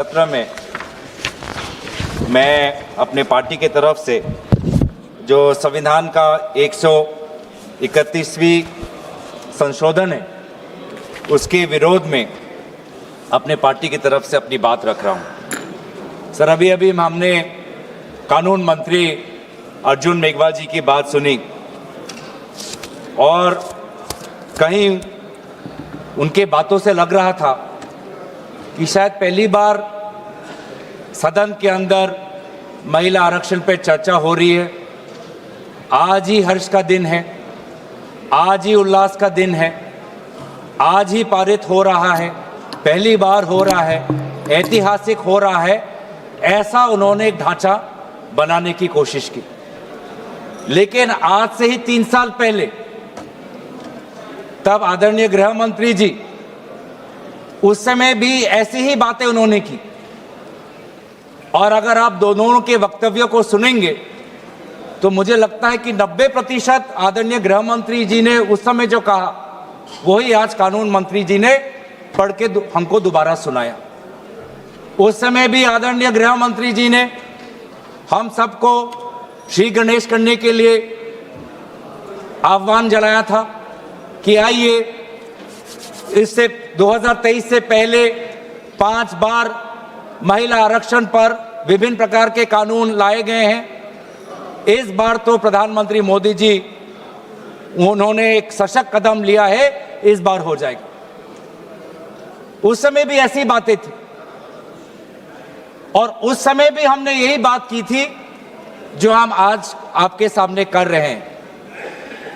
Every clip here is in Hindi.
सत्र में मैं अपने पार्टी के तरफ से जो संविधान का 131वीं संशोधन है उसके विरोध में अपने पार्टी की तरफ से अपनी बात रख रहा हूं। सर, अभी हमने कानून मंत्री अर्जुन मेघवाल जी की बात सुनी और कहीं उनके बातों से लग रहा था कि शायद पहली बार सदन के अंदर महिला आरक्षण पर चर्चा हो रही है। आज ही हर्ष का दिन है, आज ही उल्लास का दिन है, आज ही पारित हो रहा है, पहली बार हो रहा है, ऐतिहासिक हो रहा है, ऐसा उन्होंने एक ढांचा बनाने की कोशिश की। लेकिन आज से ही 3 साल पहले तब आदरणीय गृह मंत्री जी उस समय भी ऐसी ही बातें उन्होंने की। और अगर आप दोनों के वक्तव्यों को सुनेंगे तो मुझे लगता है कि 90% आदरणीय गृह मंत्री जी ने उस समय जो कहा वही आज कानून मंत्री जी ने पढ़ के हमको दोबारा सुनाया। उस समय भी आदरणीय गृह मंत्री जी ने हम सबको श्री गणेश करने के लिए आह्वान जलाया था कि आइए, इससे 2023 से पहले 5 बार महिला आरक्षण पर विभिन्न प्रकार के कानून लाए गए हैं। इस बार तो प्रधानमंत्री मोदी जी उन्होंने एक सशक्त कदम लिया है, इस बार हो जाएगा। उस समय भी ऐसी बातें थी और उस समय भी हमने यही बात की थी जो हम आज आपके सामने कर रहे हैं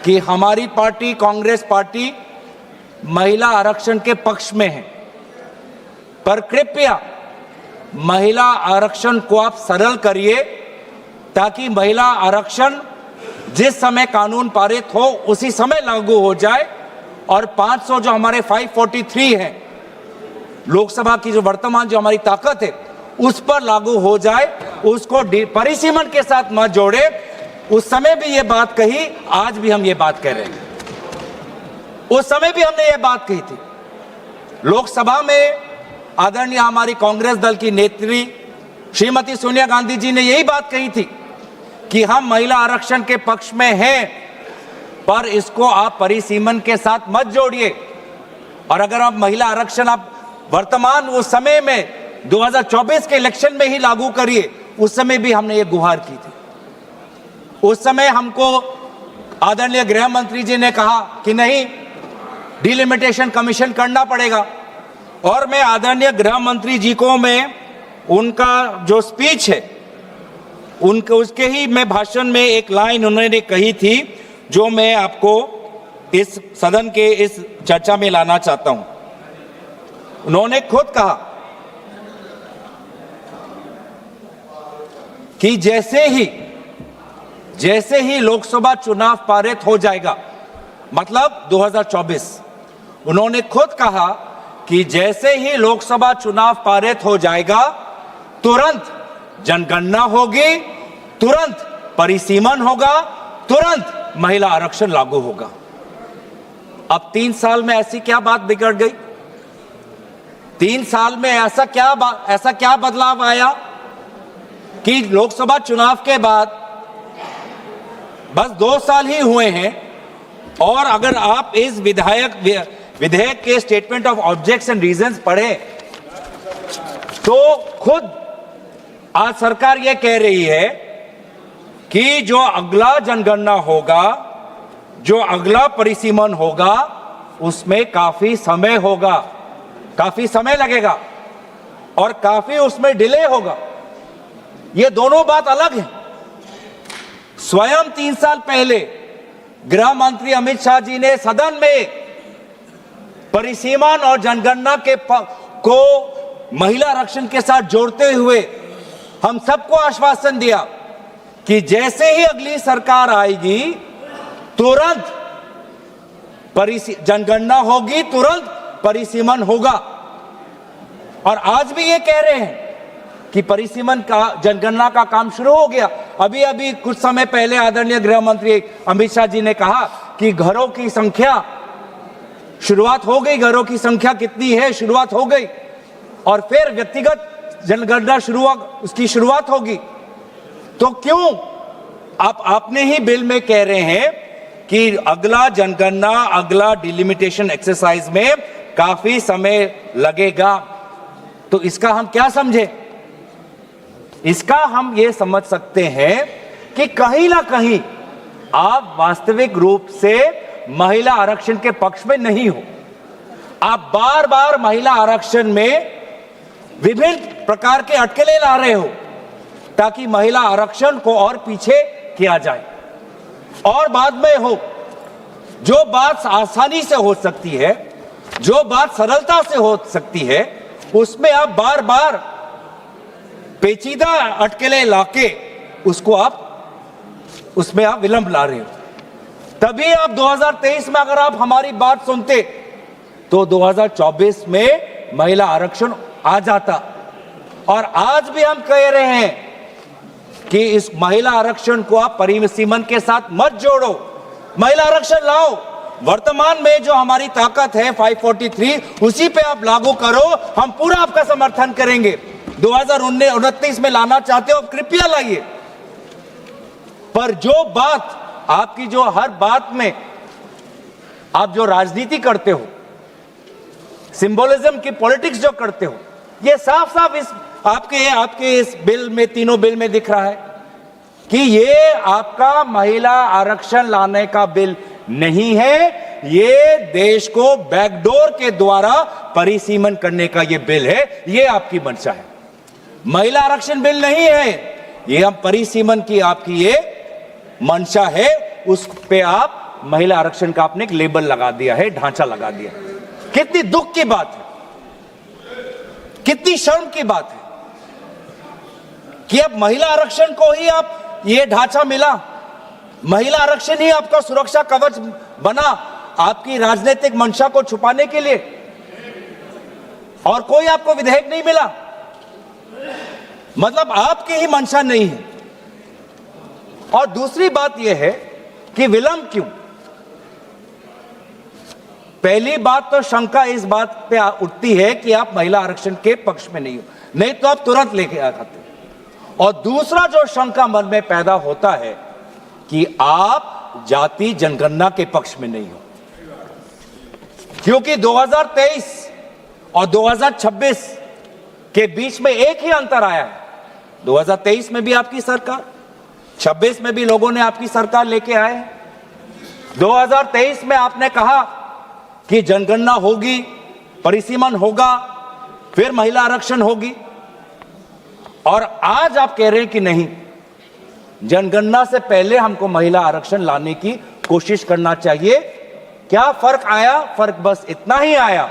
कि हमारी पार्टी कांग्रेस पार्टी महिला आरक्षण के पक्ष में है, पर कृपया महिला आरक्षण को आप सरल करिए ताकि महिला आरक्षण जिस समय कानून पारित हो उसी समय लागू हो जाए और 500 जो हमारे 543 है लोकसभा की जो वर्तमान जो हमारी ताकत है उस पर लागू हो जाए, उसको परिसीमन के साथ मत जोड़े। उस समय भी ये बात कही, आज भी हम ये बात कह रहे हैं। उस समय भी हमने ये बात कही थी। लोकसभा में आदरणीय हमारी कांग्रेस दल की नेत्री श्रीमती सोनिया गांधी जी ने यही बात कही थी कि हम महिला आरक्षण के पक्ष में हैं, पर इसको आप परिसीमन के साथ मत जोड़िए। और अगर आप महिला आरक्षण आप वर्तमान उस समय में 2024 के इलेक्शन में ही लागू करिए, उस समय भी हमने ये गुहार की थी। उस समय हमको आदरणीय गृह मंत्री जी ने कहा कि नहीं, डिलिमिटेशन कमीशन करना पड़ेगा। और मैं आदरणीय गृह मंत्री जी को मैं उनका जो स्पीच है उनके उसके ही मैं भाषण में एक लाइन उन्होंने कही थी जो मैं आपको इस सदन के इस चर्चा में लाना चाहता हूं। उन्होंने खुद कहा कि जैसे ही लोकसभा चुनाव पारित हो जाएगा, मतलब 2024, उन्होंने खुद कहा कि जैसे ही लोकसभा चुनाव पारित हो जाएगा तुरंत जनगणना होगी, तुरंत परिसीमन होगा, तुरंत महिला आरक्षण लागू होगा। अब 3 साल में ऐसी क्या बात बिगड़ गई? 3 साल में ऐसा क्या बदलाव आया कि लोकसभा चुनाव के बाद बस 2 साल ही हुए हैं और अगर आप इस विधेयक के statement of objects and reasons पढ़ें तो खुद आज सरकार यह कह रही है कि जो अगला जनगणना होगा, जो अगला परिसीमन होगा, उसमें काफी समय होगा, काफी समय लगेगा और काफी उसमें डिले होगा। ये दोनों बात अलग है। स्वयं 3 साल पहले गृह मंत्री अमित शाह जी ने सदन में परिसीमन और जनगणना को महिला आरक्षण के साथ जोड़ते हुए हम सबको आश्वासन दिया कि जैसे ही अगली सरकार आएगी तुरंत जनगणना होगी, तुरंत परिसीमन होगा। और आज भी ये कह रहे हैं कि परिसीमन का जनगणना का काम शुरू हो गया। अभी कुछ समय पहले आदरणीय गृह मंत्री अमित शाह जी ने कहा कि घरों की संख्या शुरुआत हो गई, घरों की संख्या कितनी है शुरुआत हो गई। और फिर व्यक्तिगत जनगणना उसकी शुरुआत होगी। तो क्यों आपने ही बिल में कह रहे हैं कि अगला जनगणना, अगला डिलिमिटेशन एक्सरसाइज में काफी समय लगेगा, तो इसका हम क्या समझे? इसका हम ये समझ सकते हैं कि कहीं ना कहीं आप वास्तविक रूप से महिला आरक्षण के पक्ष में नहीं हो। आप बार बार महिला आरक्षण में विभिन्न प्रकार के अटकलें ला रहे हो ताकि महिला आरक्षण को और पीछे किया जाए। और बाद में हो, जो बात आसानी से हो सकती है, जो बात सरलता से हो सकती है, उसमें आप बार बार पेचीदा अटकलें लाके उसमें आप विलंब ला रहे हो। तभी आप 2023 में अगर आप हमारी बात सुनते तो 2024 में महिला आरक्षण आ जाता। और आज भी हम कह रहे हैं कि इस महिला आरक्षण को आप परिसीमन के साथ मत जोड़ो, महिला आरक्षण लाओ। वर्तमान में जो हमारी ताकत है 543, उसी पे आप लागू करो, हम पूरा आपका समर्थन करेंगे। 2029 में लाना चाहते हो, कृपया लाइए। पर जो बात आपकी, जो हर बात में आप जो राजनीति करते हो, सिंबोलिज्म की पॉलिटिक्स जो करते हो, ये साफ साफ इस आपके इस बिल में, तीनों बिल में दिख रहा है कि ये आपका महिला आरक्षण लाने का बिल नहीं है, ये देश को बैकडोर के द्वारा परिसीमन करने का ये बिल है। ये आपकी मंशा है, महिला आरक्षण बिल नहीं है ये। हम परिसीमन की आपकी ये मंशा है, उस पे आप महिला आरक्षण का आपने एक लेबल लगा दिया है, ढांचा लगा दिया। कितनी दुख की बात है, कितनी शर्म की बात है कि अब महिला आरक्षण को ही आप ये ढांचा मिला, महिला आरक्षण ही आपका सुरक्षा कवच बना आपकी राजनीतिक मंशा को छुपाने के लिए, और कोई आपको विधेयक नहीं मिला। मतलब आपकी ही मंशा नहीं है। और दूसरी बात यह है कि विलंब क्यों? पहली बात तो शंका इस बात पे उठती है कि आप महिला आरक्षण के पक्ष में नहीं हो, नहीं तो आप तुरंत लेके आ जाते। और दूसरा जो शंका मन में पैदा होता है कि आप जाति जनगणना के पक्ष में नहीं हो, क्योंकि 2023 और 2026 के बीच में एक ही अंतर आया है। 2023 में भी आपकी सरकार, 26 में भी लोगों ने आपकी सरकार लेके आए। 2023 में आपने कहा कि जनगणना होगी, परिसीमन होगा, फिर महिला आरक्षण होगी, और आज आप कह रहे हैं कि नहीं, जनगणना से पहले हमको महिला आरक्षण लाने की कोशिश करना चाहिए। क्या फर्क आया? फर्क बस इतना ही आया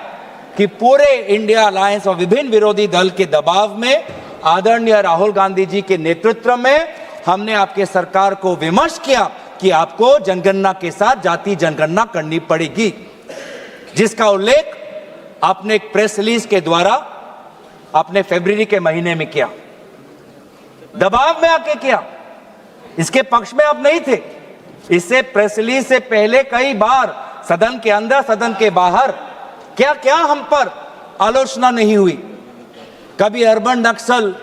कि पूरे इंडिया अलायंस और विभिन्न विरोधी दल के दबाव में, आदरणीय राहुल गांधी जी के नेतृत्व में, हमने आपके सरकार को विमर्श किया कि आपको जनगणना के साथ जाति जनगणना करनी पड़ेगी, जिसका उल्लेख आपने एक प्रेस रिलीज के द्वारा आपने फरवरी के महीने में किया, दबाव में आके किया। इसके पक्ष में आप नहीं थे। इससे प्रेस रिलीज से पहले कई बार सदन के अंदर, सदन के बाहर क्या क्या हम पर आलोचना नहीं हुई। कभी अर्बन नक्सल,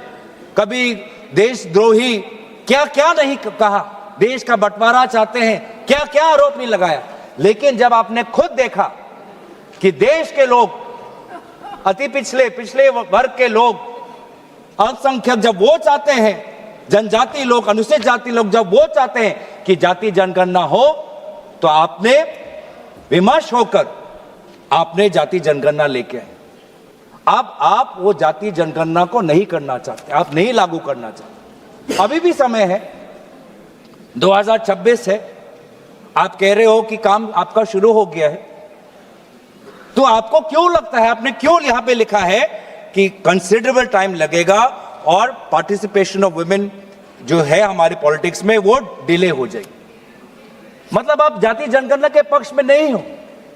कभी देशद्रोही, क्या क्या नहीं कहा, देश का बंटवारा चाहते हैं, क्या क्या आरोप नहीं लगाया। लेकिन जब आपने खुद देखा कि देश के लोग, अति पिछले वर्ग के लोग, अल्पसंख्यक जब वो चाहते हैं, जनजाति लोग, अनुसूचित जाति लोग जब वो चाहते हैं कि जाति जनगणना हो, तो आपने विमर्श होकर आपने जाति जनगणना लेके आए। अब आप वो जाति जनगणना को नहीं करना चाहते, आप नहीं लागू करना चाहते। अभी भी समय है, 2026 है, आप कह रहे हो कि काम आपका शुरू हो गया है, तो आपको क्यों लगता है, आपने क्यों यहां पे लिखा है कि कंसिडरेबल टाइम लगेगा और पार्टिसिपेशन ऑफ वुमेन जो है हमारे पॉलिटिक्स में वो डिले हो जाएगी? मतलब आप जाति जनगणना के पक्ष में नहीं हो।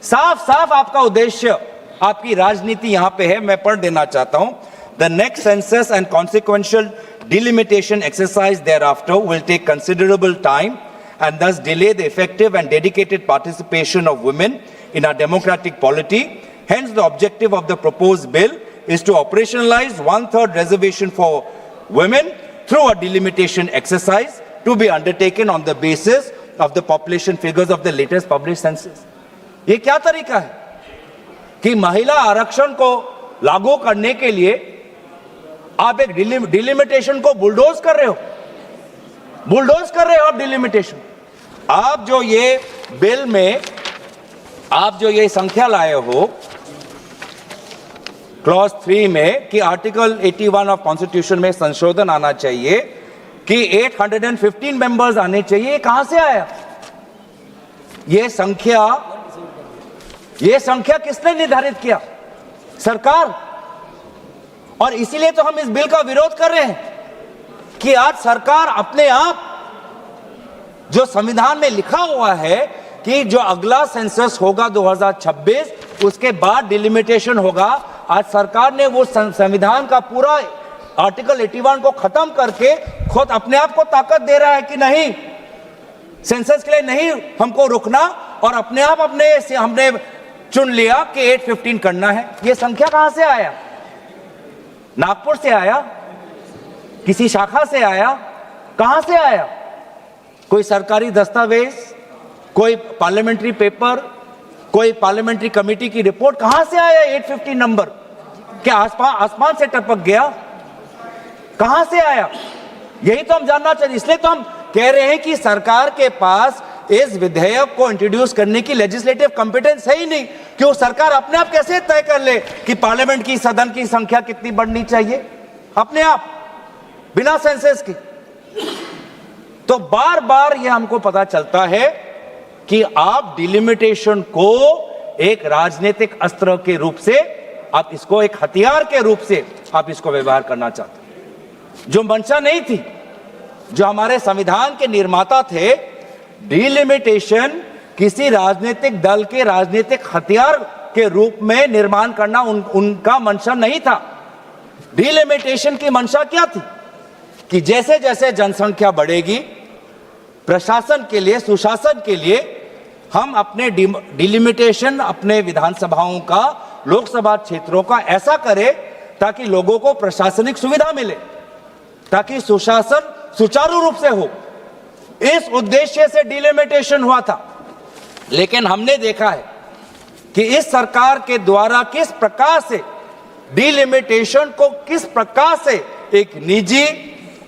साफ साफ आपका उद्देश्य, आपकी राजनीति यहां पे है। मैं पढ़ देना चाहता हूं। The next census and consequential delimitation exercise thereafter will take considerable time and thus delay the effective and dedicated participation of women in our democratic polity. Hence, the objective of the proposed bill is to operationalize 1/3 reservation for women through a delimitation exercise to be undertaken on the basis of the population figures of the latest published census. ये क्या तरीका है कि महिला आरक्षण को लागू करने के लिए आप एक डिलिमिटेशन को बुलडोज कर रहे हो, आप डिलिमिटेशन। आप जो ये बिल में आप जो ये संख्या लाए हो क्लॉज 3 में कि आर्टिकल 81 ऑफ कॉन्स्टिट्यूशन में संशोधन आना चाहिए कि 815 मेंबर्स आने चाहिए, कहां से आया ये संख्या किसने निर्धारित किया? सरकार। और इसीलिए तो हम इस बिल का विरोध कर रहे हैं कि आज सरकार अपने आप, जो संविधान में लिखा हुआ है कि जो अगला सेंसस होगा 2026 उसके बाद डिलिमिटेशन होगा, आज सरकार ने वो संविधान का पूरा आर्टिकल 81 को खत्म करके खुद अपने आप को ताकत दे रहा है कि नहीं, सेंसस के लिए नहीं हमको रुकना, और अपने आप हमने चुन लिया कि 815 करना है। ये संख्या कहां से आया? नागपुर से आया? किसी शाखा से आया? कहां से आया? कोई सरकारी दस्तावेज, कोई पार्लियामेंट्री पेपर, कोई पार्लियामेंट्री कमेटी की रिपोर्ट, कहां से आया 815 नंबर? क्या आसमान से टपक गया? कहां से आया? यही तो हम जानना चाहिए। इसलिए तो हम कह रहे हैं कि सरकार के पास इस विधेयक को इंट्रोड्यूस करने की लेजिस्लेटिव कॉम्पिटेंस है ही नहीं, कि वो सरकार अपने आप कैसे तय कर ले कि पार्लियामेंट की सदन की संख्या कितनी बढ़नी चाहिए, अपने आप बिना सेंसस की। तो बार बार यह हमको पता चलता है कि आप डिलिमिटेशन को एक राजनीतिक अस्त्र के रूप से, आप इसको एक हथियार के रूप से आप इसको व्यवहार करना चाहते हैं, जो मंशा नहीं थी। जो हमारे संविधान के निर्माता थे, डिलिमिटेशन किसी राजनीतिक दल के राजनीतिक हथियार के रूप में निर्माण करना उनका मंशा नहीं था। डिलिमिटेशन की मंशा क्या थी कि जैसे जैसे जनसंख्या बढ़ेगी, प्रशासन के लिए, सुशासन के लिए हम अपने डिलिमिटेशन अपने विधानसभाओं का, लोकसभा क्षेत्रों का ऐसा करें ताकि लोगों को प्रशासनिक सुविधा मिले, ताकि सुशासन सुचारू रूप से हो। इस उद्देश्य से डिलिमिटेशन हुआ था। लेकिन हमने देखा है कि इस सरकार के द्वारा किस प्रकार से डिलिमिटेशन को, किस प्रकार से एक निजी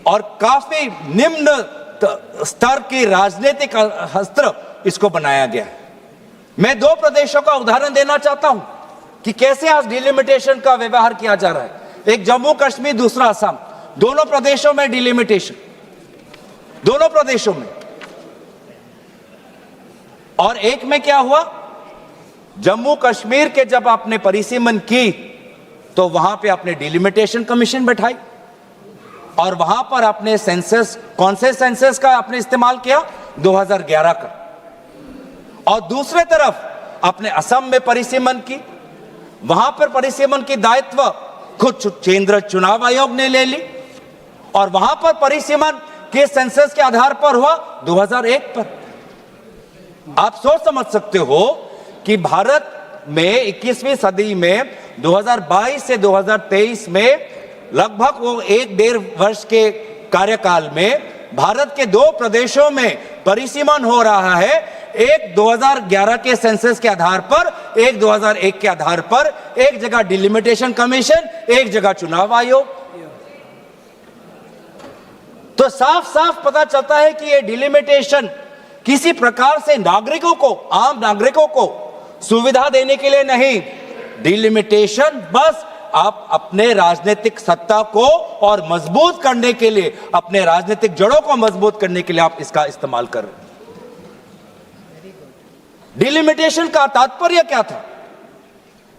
और काफी निम्न स्तर की राजनीतिक अस्त्र इसको बनाया गया है। मैं 2 प्रदेशों का उदाहरण देना चाहता हूं कि कैसे आज डिलिमिटेशन का व्यवहार किया जा रहा है। एक जम्मू कश्मीर, दूसरा असम, दोनों प्रदेशों में डिलिमिटेशन, दोनों प्रदेशों में। और एक में क्या हुआ, जम्मू कश्मीर के जब आपने परिसीमन की तो वहां पे आपने डिलिमिटेशन कमीशन बैठाई और वहां पर आपने सेंसस, कौन से सेंसस का आपने इस्तेमाल किया? 2011 का। और दूसरे तरफ आपने असम में परिसीमन की, वहां पर परिसीमन की दायित्व खुद केंद्र चुनाव आयोग ने ले ली, और वहां पर परिसीमन के सेंसस के आधार पर हुआ 2001 पर। आप सोच समझ सकते हो कि भारत में 21वीं सदी में 2022 से 2023 में लगभग वो 1-1.5 वर्ष के कार्यकाल में भारत के 2 प्रदेशों में परिसीमन हो रहा है। एक 2011 के सेंसस के आधार पर, एक 2001 के आधार पर, एक जगह डिलिमिटेशन कमीशन, एक जगह चुनाव आयोग। तो साफ साफ पता चलता है कि ये डिलिमिटेशन किसी प्रकार से नागरिकों को, आम नागरिकों को सुविधा देने के लिए नहीं, डिलिमिटेशन बस आप अपने राजनीतिक सत्ता को और मजबूत करने के लिए, अपने राजनीतिक जड़ों को मजबूत करने के लिए आप इसका इस्तेमाल कर रहे हैं। डिलिमिटेशन का तात्पर्य क्या था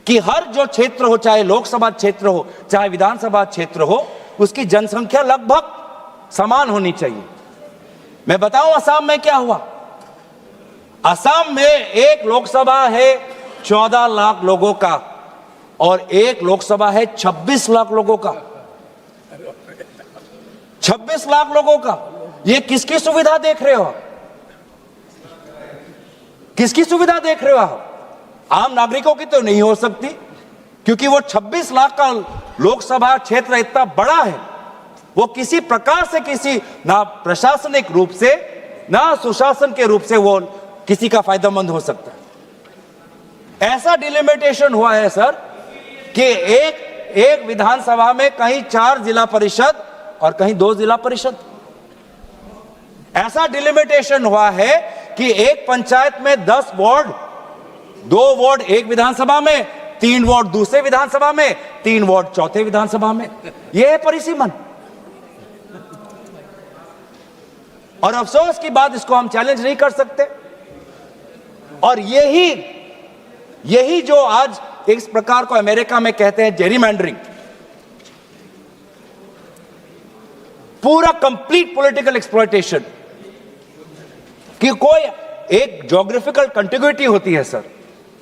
कि हर जो क्षेत्र हो, चाहे लोकसभा क्षेत्र हो, चाहे विधानसभा क्षेत्र हो, उसकी जनसंख्या लगभग समान होनी चाहिए। मैं बताऊं असम में क्या हुआ। असम में एक लोकसभा है 14 लाख लोगों का और एक लोकसभा है 26 लाख लोगों का। 26 लाख लोगों का। ये किसकी सुविधा देख रहे हो? किसकी सुविधा देख रहे हो आप? आम नागरिकों की तो नहीं हो सकती, क्योंकि वो 26 लाख का लोकसभा क्षेत्र इतना बड़ा है, वो किसी प्रकार से किसी ना प्रशासनिक रूप से ना सुशासन के रूप से वो किसी का फायदेमंद हो सकता है। ऐसा डिलिमिटेशन हुआ है सर कि एक विधानसभा में कहीं 4 जिला परिषद और कहीं 2 जिला परिषद। ऐसा डिलिमिटेशन हुआ है कि एक पंचायत में 10 वार्ड, 2 वार्ड एक विधानसभा में, 3 वार्ड दूसरे विधानसभा में, 3 वार्ड चौथे विधानसभा में। यह है परिसीमन। और अफसोस की बात, इसको हम चैलेंज नहीं कर सकते। और यही जो आज इस प्रकार को अमेरिका में कहते हैं जेरीमैंडरिंग, पूरा कंप्लीट पॉलिटिकल एक्सप्लॉयटेशन, कि कोई एक ज्योग्राफिकल कंटिग्यूटी होती है सर।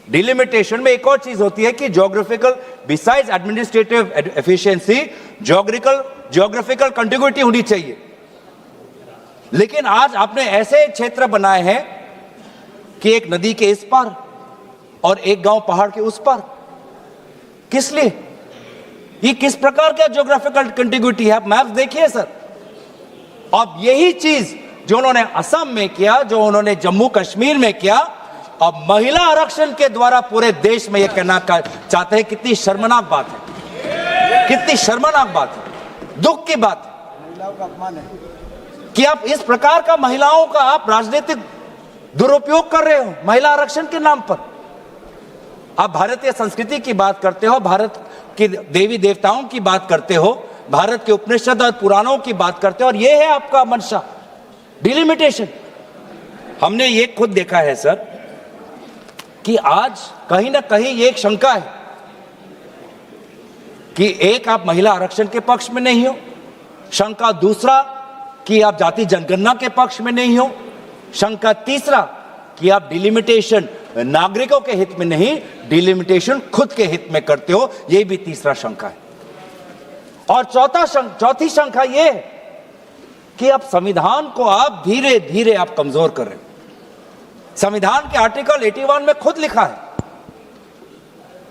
डिलिमिटेशन में एक और चीज होती है कि geographical, besides administrative efficiency, geographical contiguity होनी चाहिए। लेकिन आज आपने ऐसे क्षेत्र बनाए हैं कि एक नदी के इस पार और एक गांव पहाड़ के उस पार। किस लिए? ये किस प्रकार का ज्योग्राफिकल कंटिग्यूटी है? आप मैप देखिए सर। अब यही चीज जो उन्होंने असम में किया, जो उन्होंने जम्मू कश्मीर में किया, अब महिला आरक्षण के द्वारा पूरे देश में यह कहना चाहते हैं। कितनी शर्मनाक बात है, कितनी शर्मनाक बात है, दुख की बात है। महिलाओं का अपमान है कि आप इस प्रकार का महिलाओं का आप राजनीतिक दुरुपयोग कर रहे हो महिला आरक्षण के नाम पर। आप भारतीय संस्कृति की बात करते हो, भारत की देवी देवताओं की बात करते हो, भारत के उपनिषद और पुराणों की बात करते हो, और यह है आपका मंशा, डिलिमिटेशन। हमने ये खुद देखा है सर कि आज कहीं ना कहीं ये एक शंका है कि एक, आप महिला आरक्षण के पक्ष में नहीं हो। शंका दूसरा कि आप जाति जनगणना के पक्ष में नहीं हो। शंका तीसरा कि आप डिलिमिटेशन नागरिकों के हित में नहीं, डिलिमिटेशन खुद के हित में करते हो। यह भी तीसरा शंका है। और चौथी शंका यह है कि आप संविधान को आप धीरे धीरे आप कमजोर कर रहे हो। संविधान के आर्टिकल 81 में खुद लिखा है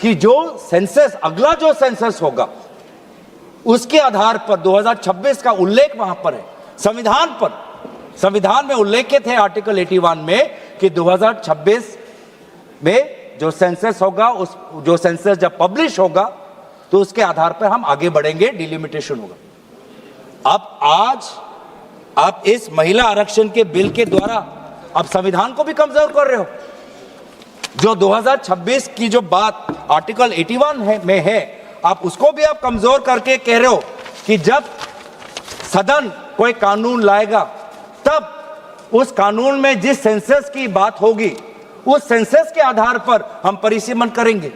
कि जो सेंसस, अगला जो सेंसस होगा उसके आधार पर 2026 का उल्लेख वहां पर है संविधान पर। संविधान में उल्लेखित है आर्टिकल 81 में कि 2026 में जो सेंसस होगा, उस जो सेंसस जब पब्लिश होगा तो उसके आधार पर हम आगे बढ़ेंगे, डिलिमिटेशन होगा। अब आज आप इस महिला आरक्षण के बिल के द्वारा आप संविधान को भी कमजोर कर रहे हो। जो 2026 की जो बात आर्टिकल 81 में है, आप उसको भी आप कमजोर करके कह रहे हो कि जब सदन कोई कानून लाएगा तब उस कानून में जिस सेंसस की बात होगी उस सेंसस के आधार पर हम परिसीमन करेंगे।